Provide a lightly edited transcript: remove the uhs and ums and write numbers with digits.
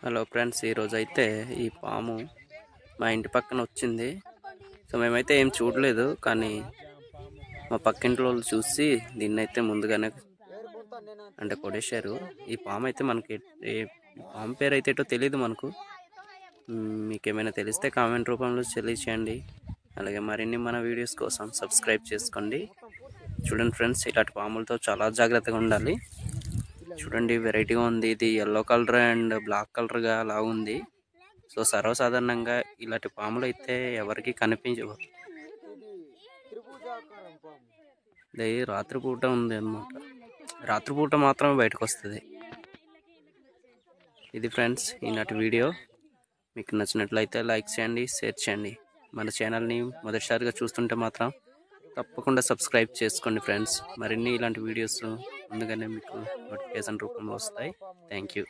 Hello friends, ఈరోజు అయితే ఈ పాము మా ఇంటి పక్కన వచ్చింది. సో మేమైతే ఏం చూడలేదు, కానీ మా పక్కింట్లో వాళ్ళు చూసి దీన్ని అయితే ముందుగానే అంటే కొడేశారు. ఈ పాము అయితే మనకి పాము పేరు అయితే ఏటో తెలియదు మనకు. మీకేమైనా తెలిస్తే కామెంట్ రూపంలో తెలియచేయండి. అలాగే మరిన్ని మన వీడియోస్ కోసం సబ్స్క్రైబ్ చేసుకోండి. చూడండి ఫ్రెండ్స్, ఇలాంటి పాములతో చాలా జాగ్రత్తగా ఉండాలి. చూడండి, వెరైటీగా ఉంది. ఇది ఎల్లో కలర్ అండ్ బ్లాక్ కలర్గా అలా ఉంది. సో సర్వసాధారణంగా ఇలాంటి పాములు అయితే ఎవరికి కనిపించవు. ఇది రాత్రిపూట ఉంది అన్నమాట. రాత్రిపూట మాత్రమే బయటకు వస్తుంది. ఇది ఫ్రెండ్స్ ఈనాటి వీడియో. మీకు నచ్చినట్లయితే లైక్ చేయండి, షేర్ చేయండి. మన ఛానల్ని మొదటిసారిగా చూస్తుంటే మాత్రం తప్పకుండా సబ్స్క్రైబ్ చేసుకోండి ఫ్రెండ్స్. మరిన్ని ఇలాంటి వీడియోస్ ముందుగానే మీకు నోటిఫికేషన్ రూపంలో వస్తాయి. Thank you.